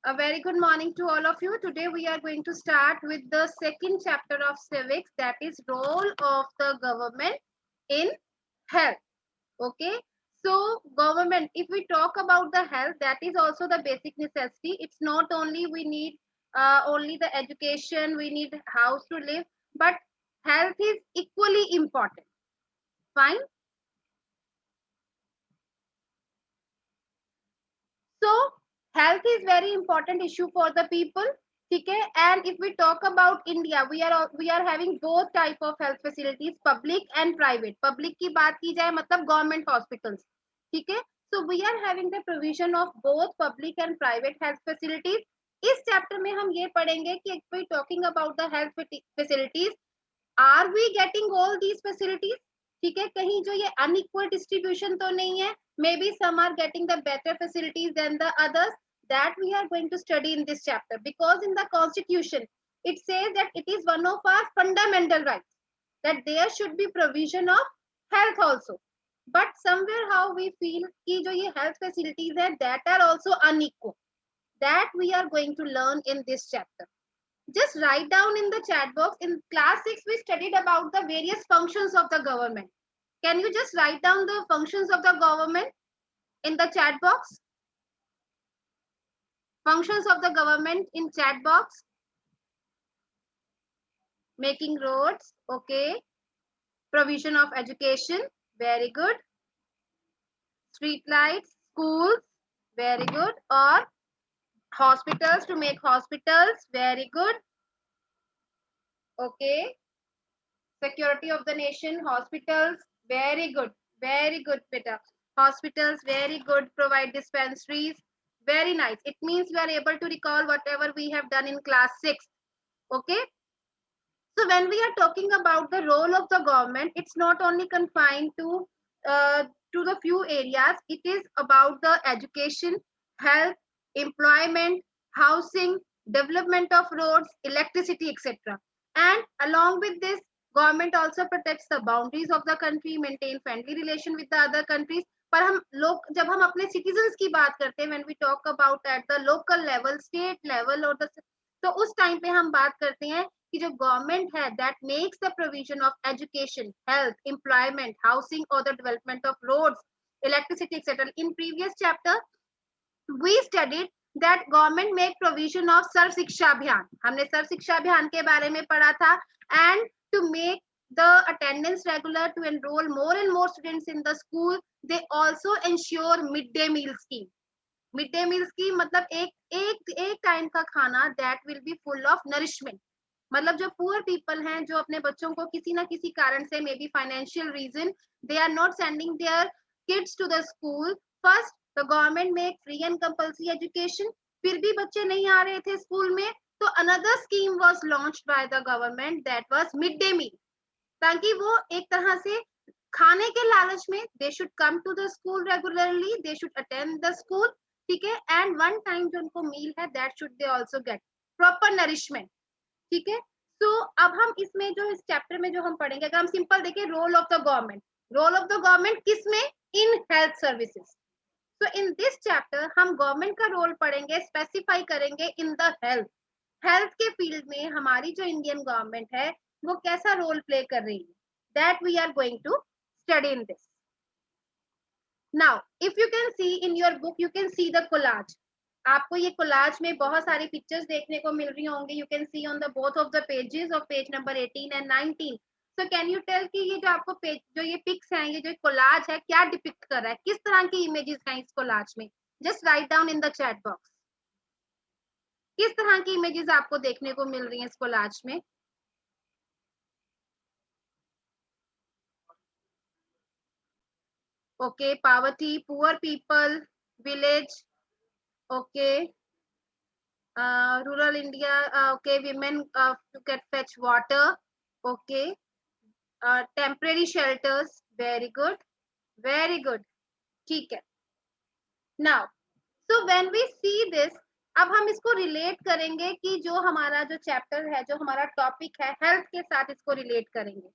A very good morning to all of you. Today we are going to start with the second chapter of civics, that is role of the government in health. Okay. So government, if we talk about the health, that is also the basic necessity. It's not only we need only the education, we need house to live, but health is equally important. Fine. So health is very important issue for the people. ठीक है, and if we talk about India, we are having both type of health facilities, public and private. Public की बात की जाए मतलब government hospitals. ठीक है, so we are having the provision of both public and private health facilities. इस chapter में हम ये पढ़ेंगे कि if we talking about the health facilities, are we getting all these facilities. ठीक है, कहीं जो ये अनइक्वल डिस्ट्रीब्यूशन तो नहीं है. Maybe some are getting the better facilities then the others. That we are going to study in this chapter because in the constitution it says that it is one of our fundamental rights that there should be provision of health also, but somewhere how we feel कि जो ये health facilities है that are also unequal. That we are going to learn in this chapter. Just write down in the chat box. In class 6, we studied about the various functions of the government. Can you just write down the functions of the government in the chat box? Functions of the government in chat box. Making roads, okay. Provision of education, very good. Street lights, schools, very good. Or hospitals, to make hospitals, very good. Okay. Security of the nation, hospitals, very good, beta. Hospitals, very good. Provide dispensaries, very nice. It means we are able to recall whatever we have done in class 6. Okay, so when we are talking about the role of the government, it's not only confined to the few areas. It is about the education, health, employment, housing, development of roads, electricity, etc. And along with this, government also protects the boundaries of the country, maintain friendly relation with the other countries. पर हम लोग जब हम अपने citizens की बात करते हैं, when we talk about at the local level, state level और the, तो उस टाइम पे हम बात करते हैं कि जो गवर्नमेंट है that makes the provision of education, health, employment, housing और the development of roads, electricity etcetera. In previous chapter we studied that government make provision of Sarva Shiksha Abhiyan. हमने सर्व शिक्षा अभियान के बारे में पढ़ा था. And to make the attendance regular, to enroll more and more students in the school, they also ensure midday meal scheme. Midday meal की मतलब एक टाइम का खाना that will be full of nourishment. मतलब जो poor people हैं, जो अपने बच्चों को किसी ना किसी कारण से, maybe financial reason, they are not sending their kids to the school. First the government make free and compulsory education. फिर भी बच्चे नहीं आ रहे थे स्कूल में, तो another scheme was launched by the government that was midday meal. ताकि वो एक तरह से खाने के लालच में they should come to the school regularly, they should attend the school. ठीक है, एंड वन टाइम जो उनको मील है that should they also get proper nourishment. ठीक है, सो अब हम इसमें जो इस चैप्टर में जो हम पढ़ेंगे, अगर हम सिंपल देखें, role of the government. Role of the government किसमें? In health services. So in this chapter हम गवर्नमेंट का रोल पढ़ेंगे, स्पेसिफाई करेंगे इन द हेल्थ. हेल्थ के फील्ड में हमारी जो इंडियन गवर्नमेंट है वो कैसा रोल प्ले कर रही है, that we are going to study in this. Now if you can see in your book, you can see the collage. आपको ये कोलाज में बहुत सारी पिक्चर्स देखने को मिल रही होंगी. You can see on the both of the pages of page number 18 and 19. So can you tell कि ये जो आपको पेज, जो ये पिक्स हैं, ये जो कोलाज है, क्या डिपिक्ट कर रहा है, किस तरह की इमेजेस हैं इस कोलाज में? Just write down in the chat box. किस तरह की इमेजेस आपको देखने को मिल रही हैं इस कोलाज में? Okay, poverty, poor people, village, okay, rural India, okay, women to get fetch water, okay, temporary shelters, very good, very good. ठीक है. Now, so when we see this, अब हम इसको रिलेट करेंगे कि जो हमारा जो चैप्टर है, जो हमारा टॉपिक है, हेल्थ के साथ इसको रिलेट करेंगे.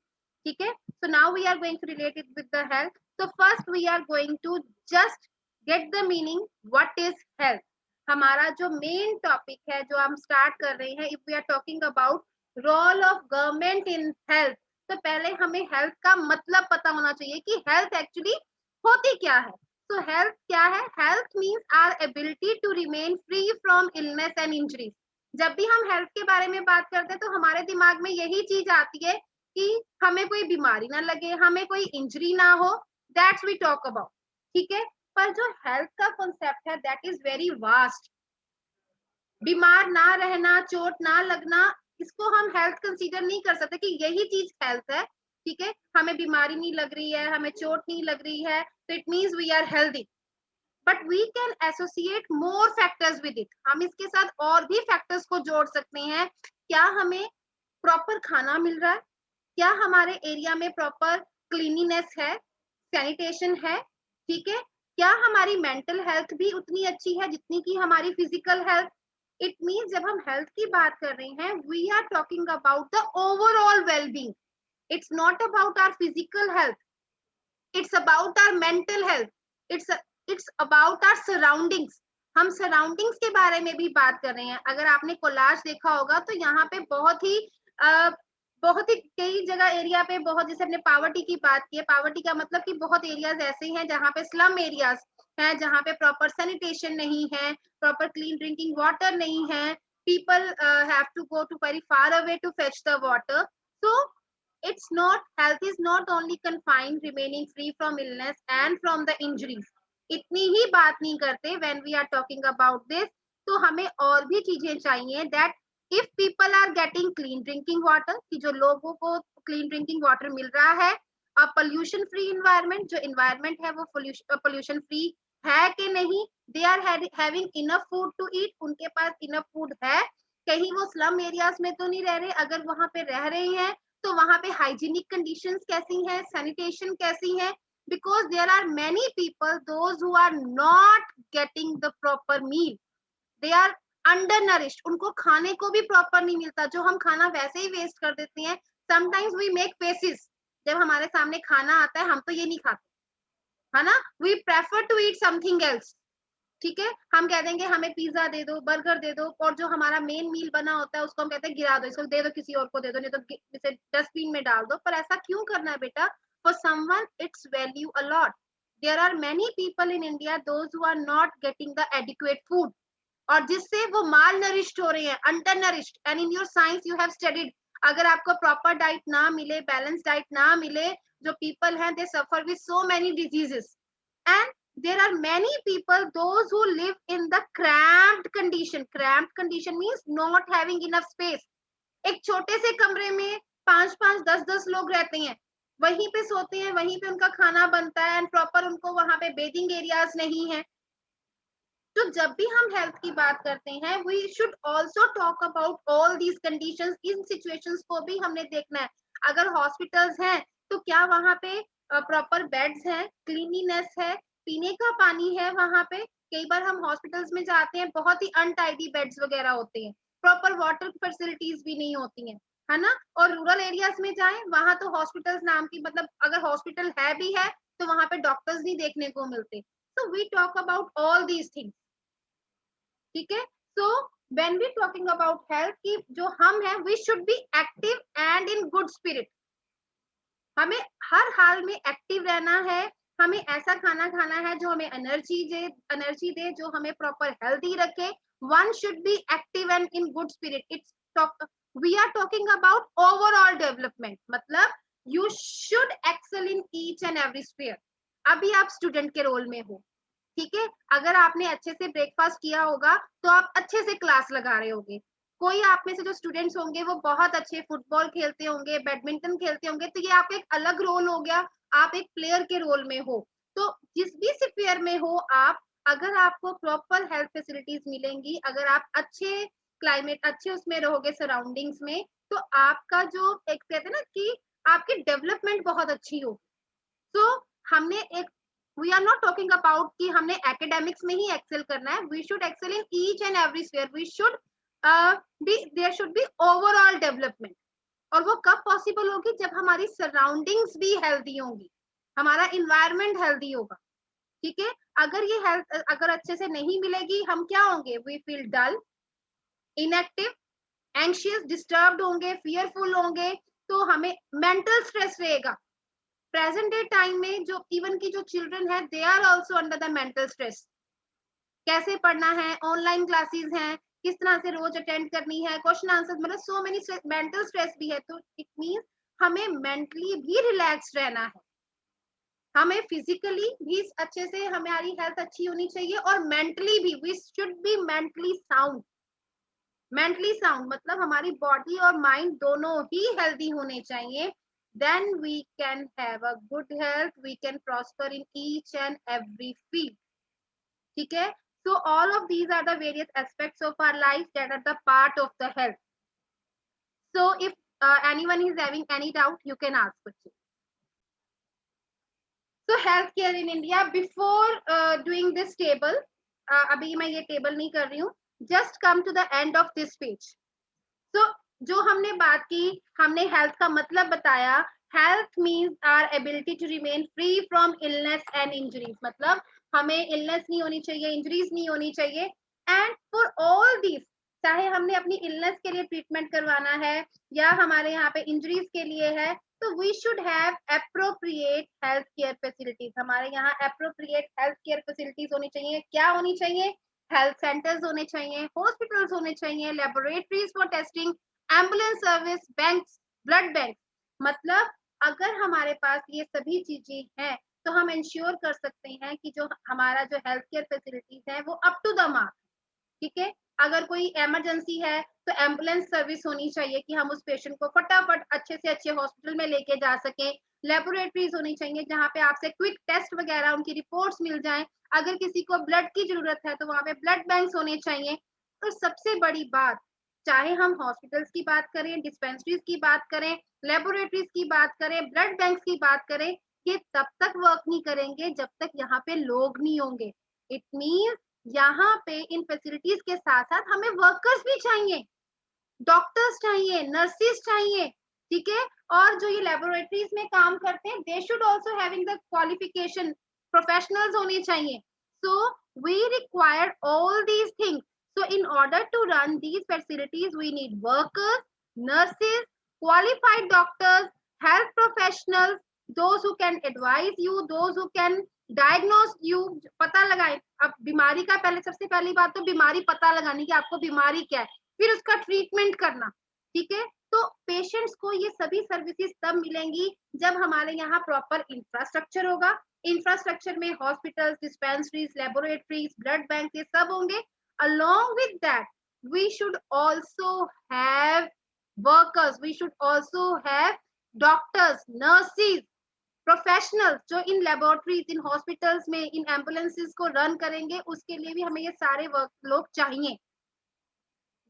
ठीक है, so now we are going to relate it with the health. So first we are going to just get the meaning what is health. हमारा जो मेन टॉपिक है जो हम स्टार्ट कर रहे हैं, if we are talking about role of government in health, तो पहले हमें हेल्थ का मतलब पता होना चाहिए कि हेल्थ एक्चुअली होती क्या है। तो हेल्थ क्या है? Health means our ability to remain free from illness and injuries. जब भी हम हेल्थ के बारे में बात करते हैं तो हमारे दिमाग में यही चीज आती है कि हमें कोई बीमारी ना लगे, हमें कोई इंजरी ना हो, दैट्स वी टॉक अबाउट। ठीक है, पर जो हेल्थ का कॉन्सेप्ट है दैट इज वेरी वास्ट। बीमार ना रहना, चोट ना लगना, इसको हम हेल्थ कंसीडर नहीं कर सकते कि यही चीज हेल्थ है। ठीक है, हमें बीमारी नहीं लग रही है, हमें चोट नहीं लग रही है, तो it means we are healthy. But we can associate more factors with it. हम इसके साथ और भी फैक्टर्स को जोड़ सकते हैं। क्या हमें प्रॉपर खाना मिल रहा है? क्या हमारे एरिया में प्रॉपर क्लीनिनेस है, सैनिटेशन है? ठीक है, क्या हमारी मेंटल हेल्थ भी उतनी अच्छी है जितनी की हमारी फिजिकल हेल्थ? इट मीन्स जब हम हेल्थ की बात कर रहे हैं, we are talking about the overall wellbeing. It's not about our physical health, it's about our mental health, it's it's about our surroundings. हम सराउंडिंग्स के बारे में भी बात कर रहे हैं। अगर आपने कोलाज देखा होगा तो यहाँ पे बहुत ही कई जगह एरिया पे बहुत, जैसे अपने पावर्टी की बात की है, पावर्टी का मतलब कि बहुत एरियाज ऐसे हैं जहाँ पे स्लम एरियाज हैं, जहाँ पे प्रॉपर सैनिटेशन नहीं है, प्रॉपर क्लीन ड्रिंकिंग वाटर नहीं है, people have to go to very far away to fetch the water. So it's not, health is not only confined remaining free from illness and from the injuries। इतनी ही बात नहीं करते when we are talking about this। तो हमें और भी चीजें चाहिए that if people are getting clean drinking water, कि जो लोगों को clean drinking water मिल रहा है, a pollution free environment, जो environment है वो pollution free है कि नहीं, they are having enough food to eat, उनके पास enough food है, कहीं वो स्लम एरियाज में तो नहीं रह रहे, अगर वहां पे रह रहे हैं तो वहां पे हाइजीनिक कंडीशंस कैसी हैं, सैनिटेशन कैसी है? Because there are many people those who are not getting the proper meal, they are undernourished, उनको खाने को भी प्रॉपर नहीं मिलता, जो हम खाना वैसे ही वेस्ट कर देते हैं। समटाइम्स वी मेक फेसेस, जब हमारे सामने खाना आता है हम तो ये नहीं खाते, है ना, we prefer to eat something else. ठीक है, हम कह देंगे हमें पिज्जा दे दो, बर्गर दे दो, और जो हमारा मेन मील बना होता है उसको हम कहते हैं गिरा दो, इसको दे दो, किसी और को दे दो, नहीं तो इसे डस्टबिन में डाल दो। पर ऐसा क्यों करना है बेटा? For someone it's value a lot. There are many people in India those who are not getting the adequate food, और जिससे वो माल नरिश्ड हो रहे हैं, undernourished. And in your science you have studied, अगर आपको proper diet ना मिले, बैलेंस डाइट ना मिले, जो पीपल हैं they suffer with so many diseases. And there are many people those who live in the cramped condition, cramped condition means not having enough space। एक छोटे से कमरे में 5-5 10-10 लोग रहते हैं, वहीं पे सोते हैं, वहीं पे उनका खाना बनता है, एंड प्रॉपर उनको वहां पे बेडिंग एरियाज नहीं है। तो जब भी हम हेल्थ की बात करते हैं, we should also talk about all these conditions. इन सिचुएशंस को भी हमने देखना है। अगर हॉस्पिटल्स हैं तो क्या वहां पे प्रॉपर बेड्स हैं, क्लीनिनेस है, पीने का पानी है वहां पे? कई बार हम हॉस्पिटल्स में जाते हैं, बहुत ही अनटाइडी बेड्स वगैरह होते हैं, प्रॉपर वाटर फैसिलिटीज भी नहीं होती हैं, है ना। और रूरल एरियाज में जाएं, वहां तो हॉस्पिटल्स नाम की, मतलब अगर हॉस्पिटल है भी है तो वहां पे डॉक्टर्स नहीं देखने को मिलते। so we talk about all these things। ठीक है, so when we talking about health की जो हम हैं, we should be active and in good spirit. हमें हर हाल में एक्टिव रहना है, हमें ऐसा खाना खाना है जो हमें एनर्जी दे, जो हमें प्रॉपर हेल्दी रखे। One should be active and in good spirit. It's talk, we are talking about overall development, मतलब you should excel in each and every sphere. अभी आप स्टूडेंट के रोल में हो, ठीक है, अगर आपने अच्छे से ब्रेकफास्ट किया होगा तो आप अच्छे से क्लास लगा रहे होगे। कोई आप में से जो स्टूडेंट्स होंगे वो बहुत अच्छे फुटबॉल खेलते होंगे, बैडमिंटन खेलते होंगे, तो ये आपका एक अलग रोल हो गया, आप एक प्लेयर के रोल में हो। तो जिस भी स्फीयर में हो आप, अगर आपको प्रॉपर हेल्थ फैसिलिटीज मिलेंगी, अगर आप अच्छे क्लाइमेट, अच्छे उसमें रहोगे, सराउंडिंग्स में, तो आपका जो एक कहते हैं ना कि आपकी डेवलपमेंट बहुत अच्छी हो। तो हमने एक, we are not talking about कि हमने एकेडमिक्स में ही एक्सेल करना है, we should excel in each and every sphere, we should be, there should be overall development. और वो कब पॉसिबल होगी? जब हमारी सराउंडिंग्स भी हेल्दी होंगी, हमारा इन्वायरमेंट हेल्दी होगा। ठीक है, अगर ये हेल्थ अगर अच्छे से नहीं मिलेगी, हम क्या होंगे, we feel dull, inactive, anxious, disturbed होंगे, फियरफुल होंगे, तो हमें मेंटल स्ट्रेस रहेगा। प्रेजेंट डे टाइम में जो इवन की जो चिल्ड्रन है, they are also under the mental stress. कैसे पढ़ना है, ऑनलाइन क्लासेस हैं, किस तरह से रोज अटेंड करनी है, क्वेश्चन आंसर, मतलब सो मेनी मेंटल स्ट्रेस भी है। तो इट मींस हमें मेंटली भी रिलैक्स रहना है, हमें फिजिकली भी अच्छे से हमारी हेल्थ अच्छी होनी चाहिए, और मेंटली भी we should be mentally sound. Mentally sound मतलब हमारी बॉडी और माइंड दोनों ही हेल्दी होने चाहिए। Then we can have a good health, we can prosper in each and every field. ठीक है, so all of these are the various aspects of our life that are the part of the health. So if anyone is having any doubt, you can ask question. So healthcare in India, before doing this table, अभी मैं ये table नहीं कर रही हूँ, just come to the end of this page. So जो हमने बात की, हमने हेल्थ का मतलब बताया। Health means our ability to remain free from illness and injuries, मतलब हमें इलनेस नहीं होनी चाहिए, इंजरीज नहीं होनी चाहिए। एंड फॉर ऑल दिस, चाहे हमने अपनी इलनेस के लिए ट्रीटमेंट करवाना है या हमारे यहाँ पे इंजरीज के लिए है, तो we should have appropriate health care facilities. हमारे यहाँ एप्रोप्रिएट हेल्थ केयर फैसिलिटीज होनी चाहिए। क्या होनी चाहिए? हेल्थ सेंटर्स होने चाहिए, हॉस्पिटल्स होने चाहिए, laboratories for testing, ambulance service, banks, blood bank. मतलब अगर हमारे पास ये सभी चीजें हैं, तो हम इंश्योर कर सकते हैं कि जो हमारा जो हेल्थ केयर फैसिलिटीज है वो अप टू द मार्क। ठीक है, अगर कोई इमरजेंसी है तो एम्बुलेंस सर्विस होनी चाहिए कि हम उस पेशेंट को फटाफट अच्छे से अच्छे हॉस्पिटल में लेके जा सकें। लेबोरेटरीज होनी चाहिए जहाँ पे आपसे क्विक टेस्ट वगैरह उनकी रिपोर्ट्स मिल जाएं। अगर किसी को ब्लड की जरूरत है तो वहाँ पे ब्लड बैंक्स होने चाहिए। और सबसे बड़ी बात, चाहे हम हॉस्पिटल्स की बात करें, डिस्पेंसरीज की बात करें, लेबोरेटरीज की बात करें, ब्लड बैंक्स की बात करें, ये तब तक वर्क नहीं करेंगे जब तक यहाँ पे लोग नहीं होंगे। इट मीन्स यहाँ पे इन फैसिलिटीज के साथ साथ हमें वर्कर्स भी चाहिए, डॉक्टर्स चाहिए, नर्सिस चाहिए। ठीक है, और जो ये लेबोरेटरीज में काम करते हैं, they should also having the qualification, professionals होने चाहिए। So we require all these things. So in order to run these facilities we need workers, nurses, qualified doctors, health professionals, those who can advise you, those who can diagnose you, पता लगाए। अब बीमारी का पहले, सबसे पहली बात तो बीमारी पता लगानी कि आपको बीमारी क्या है, फिर उसका ट्रीटमेंट करना। ठीक है, तो पेशेंट्स को ये सभी सर्विसेज तब मिलेंगी जब हमारे यहाँ प्रॉपर इंफ्रास्ट्रक्चर होगा। इंफ्रास्ट्रक्चर में hospitals, dispensaries, laboratories, blood bank, ये सब होंगे। Along with that we should also have workers, we should also have doctors, nurses, professionals जो इन लेबोरेटरीज, इन हॉस्पिटल्स में, इन एम्बुलेंसेस को रन करेंगे। उसके लिए भी हमें ये सारे वर्क लोग चाहिए।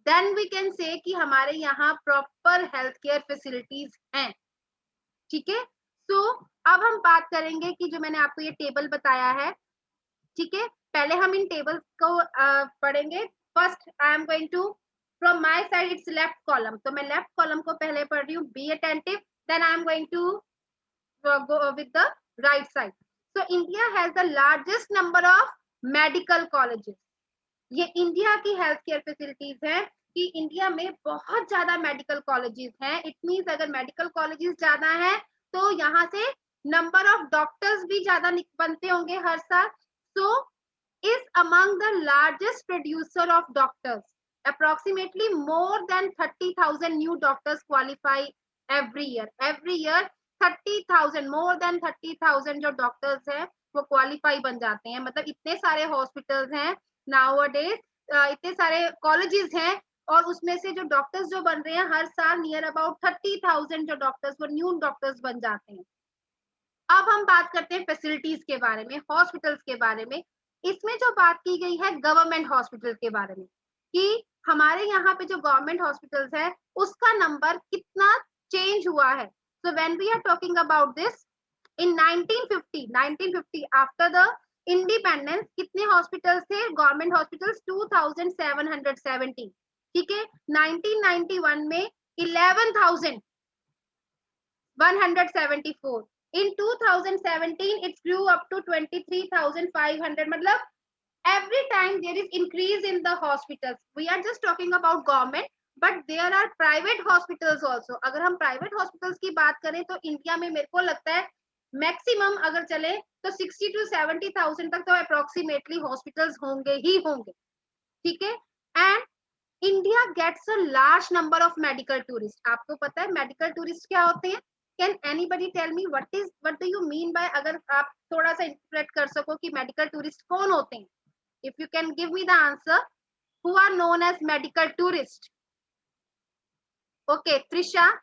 देन वी कैन से कि हमारे यहाँ प्रॉपर हेल्थ केयर फैसिलिटीज हैं। ठीक है, सो अब हम बात करेंगे कि जो मैंने आपको ये टेबल बताया है। ठीक है, पहले हम इन टेबल्स को पढ़ेंगे। First I am going to, from my side it's left column, तो मैं लेफ्ट कॉलम को पहले पढ़ रही हूँ, be attentive. Then I am going to go with the right side. So India has the largest number of medical colleges. ये India की health care facilities है कि इंडिया में बहुत ज्यादा मेडिकल कॉलेजेस हैं। इट मींस अगर मेडिकल कॉलेजेस ज्यादा हैं तो यहाँ से नंबर ऑफ डॉक्टर्स भी ज्यादा बनते होंगे हर साल। सो is among the largest producer of doctors. Approximately more than 30,000 new doctors qualify every year. Every year 30,000, more than 30,000 जो डॉक्टर्स हैं वो क्वालिफाई बन जाते हैं। मतलब इतने सारे हॉस्पिटल्स हैं नाउअडेज, इतने सारे कॉलेजेस हैं, और उसमें से जो डॉक्टर्स जो बन रहे हैं हर साल नियर अबाउट 30,000 जो डॉक्टर्स, वो न्यू डॉक्टर्स बन जाते हैं। अब हम बात करते हैं फैसिलिटीज के बारे में, हॉस्पिटल्स के बारे में। इसमें जो बात की गई है गवर्नमेंट हॉस्पिटल के बारे में, कि हमारे यहाँ पे जो गवर्नमेंट हॉस्पिटल्स है उसका नंबर कितना चेंज हुआ है। So when we are talking about this, in 1950 after the independence कितने हॉस्पिटल्स थे गवर्नमेंट हॉस्पिटल्स? 2770। ठीक है, 1991 में 11,174, In 2017 it grew up to 23,500. मतलब every time there is increase in the hospitals. We are just talking about government, but there are private hospitals also. अगर हम private hospitals की बात करें तो इंडिया में मेरे को लगता है मैक्सिमम अगर चले तो 60 to 70,000 तक तो अप्रोक्सीमेटली हॉस्पिटल्स होंगे ही होंगे, ठीक है। And India gets a large number of medical tourist. आपको पता है मेडिकल टूरिस्ट क्या होते हैं? Can anybody tell me what do you mean by, अगर आप थोड़ा सा इंटरप्रेट कर सको कि मेडिकल टूरिस्ट कौन होते हैं? If you can give me the answer, who are known as medical tourists? Okay, Trisha.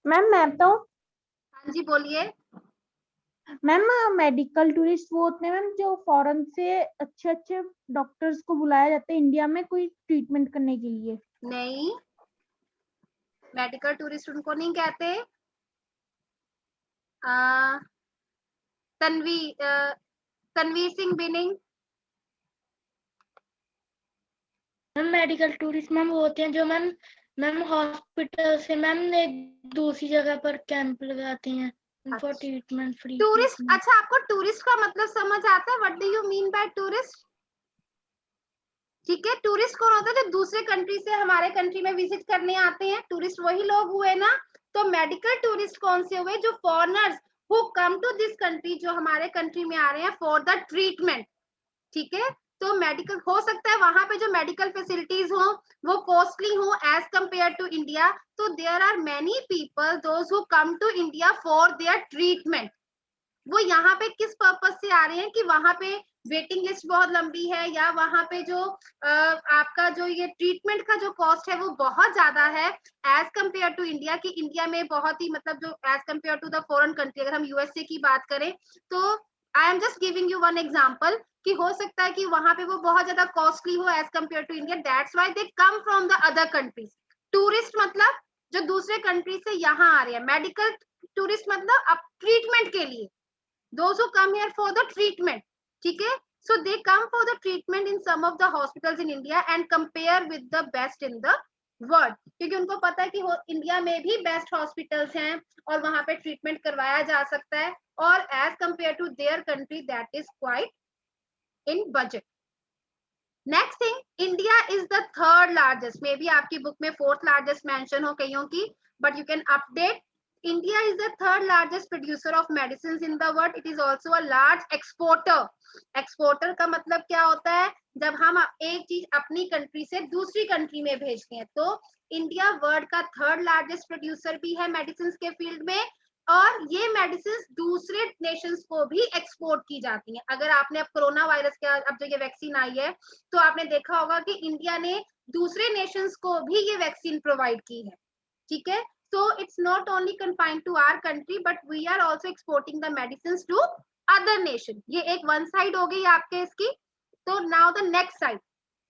Ma'am मैं तो हाँ जी बोलिए। मैम मेडिकल टूरिस्ट वो होते हैं मैम जो फॉरेन से अच्छे अच्छे डॉक्टर्स को बुलाया जाता है इंडिया में कोई ट्रीटमेंट करने के लिए। नहीं, मेडिकल टूरिस्ट उनको नहीं कहते। Tanveer Singh Binning. Ma'am medical tourist ma'am वो होते हैं जो मैम हॉस्पिटल से मैम एक दूसरी जगह पर कैंप लगाते हैं फॉर ट्रीटमेंट फ्री। टूरिस्ट, अच्छा आपको टूरिस्ट का मतलब समझ आता है? What do you mean bye tourist? ठीक है, टूरिस्ट कौन होता है? जो दूसरे कंट्री से हमारे कंट्री में विजिट करने आते हैं, टूरिस्ट वही लोग हुए ना। तो मेडिकल टूरिस्ट कौन से हुए? जो foreigners who come to this country, जो हमारे कंट्री में आ रहे हैं फॉर द ट्रीटमेंट, ठीक है। तो मेडिकल हो सकता है वहां पे जो मेडिकल फैसिलिटीज हो वो कॉस्टली हो एज कंपेयर टू इंडिया, तो there are many people those who come to India for their treatment. वो यहाँ पे किस पर्पज से आ रहे हैं कि वहां पे वेटिंग लिस्ट बहुत लंबी है, या वहां पे जो आपका जो ये ट्रीटमेंट का जो कॉस्ट है वो बहुत ज्यादा है एज कंपेयर टू इंडिया, कि इंडिया में बहुत ही मतलब जो as compare to the foreign country, अगर हम यूएसए की बात करें तो I am just giving you one example कि हो सकता है कि वहां पे वो बहुत ज्यादा कॉस्टली हो as compare to India, that's why they come from the other countries. Tourist मतलब जो दूसरे कंट्री से यहाँ आ रहे हैं, मेडिकल टूरिस्ट मतलब अब ट्रीटमेंट के लिए, those who come here for the treatment, ठीक है। so they come for the treatment in some of the hospitals in India and compare with the best in the world, क्योंकि उनको पता है कि इंडिया में भी बेस्ट हॉस्पिटल्स हैं और वहां पे ट्रीटमेंट करवाया जा सकता है, और as compare to their country that is quite in budget. Next thing, India is the third largest, maybe आपकी बुक में फोर्थ लार्जेस्ट मेंशन हो कईयों की, but you can update. India is the third largest producer of medicines in the world. It is also a large exporter. Exporter का मतलब क्या होता है? जब हम एक चीज अपनी कंट्री से दूसरी कंट्री में भेजते हैं, तो इंडिया वर्ल्ड का थर्ड लार्जेस्ट प्रोड्यूसर भी है मेडिसिन के फील्ड में, और ये मेडिसिन दूसरे नेशंस को भी एक्सपोर्ट की जाती हैं। अगर आपने अब कोरोना वायरस का अब जो ये वैक्सीन आई है तो आपने देखा होगा कि इंडिया ने दूसरे नेशंस को भी ये वैक्सीन प्रोवाइड की है, ठीक है। So it's not only confined to our country, but we are also exporting the medicines to other nation. ये एक one side हो गई आपके इसकी। तो now the next side,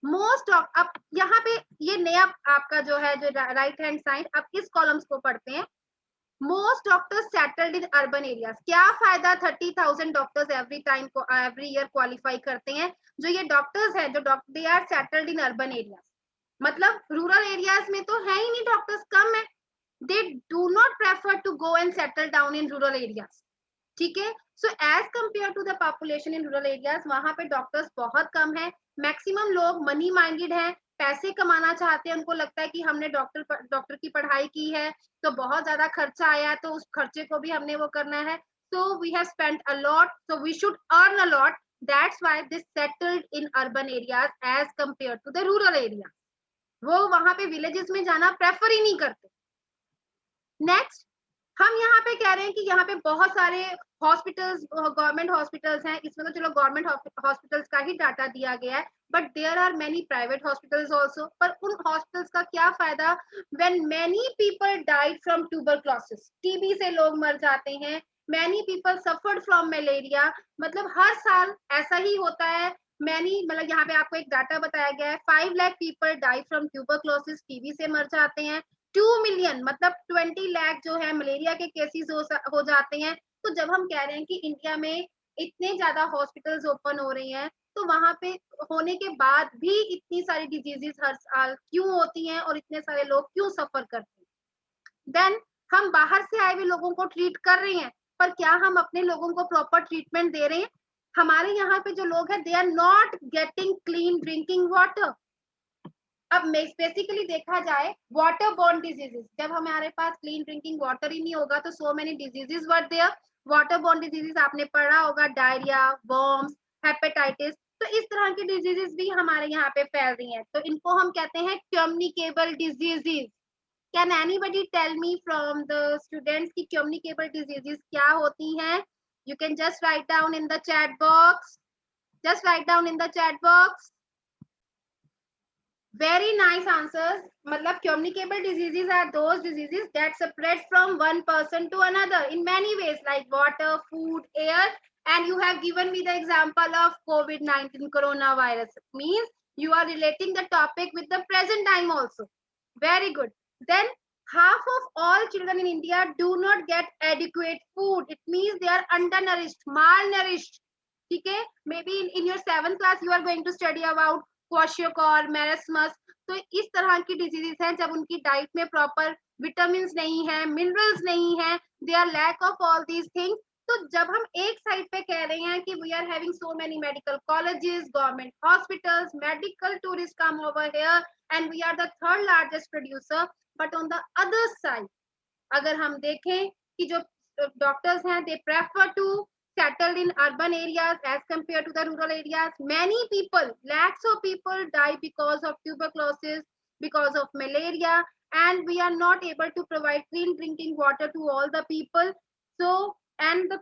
most of, अब यहाँ पे ये नया आपका जो है जो राइट हैंड साइड, अब इस कॉलम्स को पढ़ते हैं। Most doctors settled in urban areas. क्या फायदा 30,000 डॉक्टर्स एवरी ईयर क्वालिफाई करते हैं? जो ये डॉक्टर्स हैं, जो doctor they are settled in urban areas, मतलब रूरल एरियाज में तो है ही नहीं, डॉक्टर्स कम है। they do not prefer to go and settle down in rural areas, ठीक है। so as compared to the population in rural areas, वहां पे डॉक्टर्स बहुत कम है। मैक्सिमम लोग मनी माइंडेड हैं, पैसे कमाना चाहते हैं, उनको लगता है कि हमने डॉक्टर की पढ़ाई की है तो बहुत ज्यादा खर्चा आया, तो उस खर्चे को भी हमने वो करना है, so we have spent a lot, so we should earn a lot, that's why they settled in urban areas as compared to the rural areas। वो वहां पे विलेजेस में जाना प्रेफर ही नहीं करते। नेक्स्ट, हम यहाँ पे कह रहे हैं कि यहाँ पे बहुत सारे हॉस्पिटल्स, गवर्नमेंट हॉस्पिटल्स हैं, इसमें तो चलो गवर्नमेंट हॉस्पिटल्स का ही डाटा दिया गया है, but there are many private hospitals also. पर उन हॉस्पिटल्स का क्या फायदा when many people died from tuberculosis, TB से लोग मर जाते हैं, many people suffered from malaria, मतलब हर साल ऐसा ही होता है। मैनी मतलब यहाँ पे आपको एक डाटा बताया गया है, 5 lakh people die from tuberculosis, TB से मर जाते हैं। 2 मिलियन मतलब 20 लाख जो है मलेरिया के केसेस हो जाते हैं। तो जब हम कह रहे हैं कि इंडिया में इतने ज्यादा हॉस्पिटल्स ओपन हो रही हैं, तो वहां पे होने के बाद भी इतनी सारी डिजीजेस हर साल क्यों होती हैं और इतने सारे लोग क्यों सफर करते हैं? देन हम बाहर से आए हुए लोगों को ट्रीट कर रहे हैं, पर क्या हम अपने लोगों को प्रॉपर ट्रीटमेंट दे रहे हैं? हमारे यहाँ पे जो लोग हैं, they are not getting clean drinking water. अब बेसिकली देखा जाए वाटर बोर्न डिजीजेस, जब हमारे पास क्लीन ड्रिंकिंग वाटर ही नहीं होगा तो so many diseases were there. Water borne diseases आपने पढ़ा होगा, डायरिया, वर्म्स, हेपेटाइटिस, तो इस तरह की डिजीजेस भी हमारे यहाँ पे फैल रही हैं, तो इनको हम कहते हैं communicable diseases. Can anybody tell me from the students की कम्युनिकेबल डिजीजेस क्या होती हैं? You can just write down in the chat box, just write down in the chat box. Very nice answers. मतलब communicable diseases are those diseases that spread from one person to another in many ways, like water, food, air. And you have given me the example of COVID-19 coronavirus. Means you are relating the topic with the present time also. Very good. Then half of all children in India do not get adequate food. It means they are undernourished, malnourished. Okay? Maybe in your 7th class you are going to study about क्वाशियोकॉर, मैरस्मस, तो इस तरह की diseases हैं जब उनकी diet में proper vitamin नहीं है, मिनरल्स नहीं है, they are lack of all these things. तो जब हम एक साइड पे कह रहे हैं कि we are having so many medical colleges, government hospitals, medical tourist come over here and we are the third largest producer, but on the other side अगर हम देखें कि जो डॉक्टर्स हैं, they prefer to settled in urban areas as compared to the rural areas. Many people, lakhs of people die because of tuberculosis, because of malaria, and we are not able to provide clean drinking water to all the people. So, and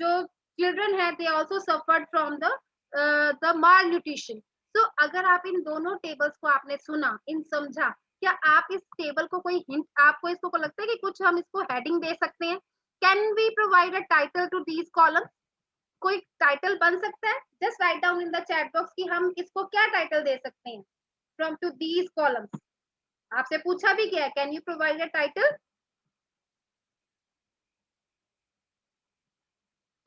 the children have, they also suffered from the malnutrition. So, अगर आप इन दोनों tables को आपने सुना, इन समझा, क्या आप इस टेबल को कोई हिंट, आपको इसको लगता है कि कुछ हम इसको हेडिंग दे सकते हैं? Can we provide a title to these columns? कोई टाइटल बन सकता है? Just write down in the chat box कि हम इसको क्या टाइटल दे सकते हैं फ्रॉम टू दीज कॉलम्स। आपसे पूछा भी गया, can you provide a title?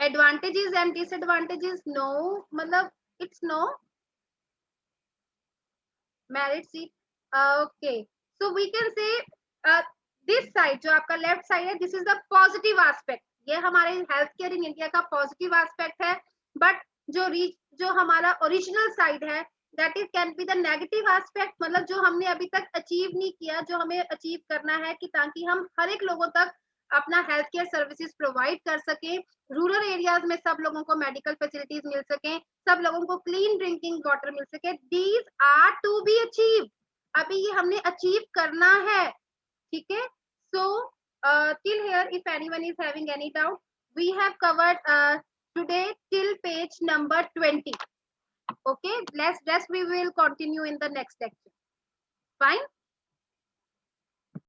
Advantages and disadvantages, no, मतलब it's no. Merit seat, okay, so we can say this side, जो आपका लेफ्ट साइड है, this is the positive aspect, ये हमारे हेल्थ केयर इन इंडिया का positive aspect है। But जो हमारा ओरिजिनल साइड है, that is can be the negative aspect, मतलब जो हमने अभी तक अचीव नहीं किया, जो हमें अचीव करना है कि ताकि हम हर एक लोगों तक अपना हेल्थ केयर सर्विसेज प्रोवाइड कर सके, रूरल एरियाज में सब लोगों को मेडिकल फैसिलिटीज मिल सके, सब लोगों को क्लीन ड्रिंकिंग वाटर मिल सके। These are to be achieve, अभी ये हमने अचीव करना है, ठीक है? सो till here, if anyone is having any doubt, we have covered today till page number 20. Okay, let's we will continue in the next lecture. Fine.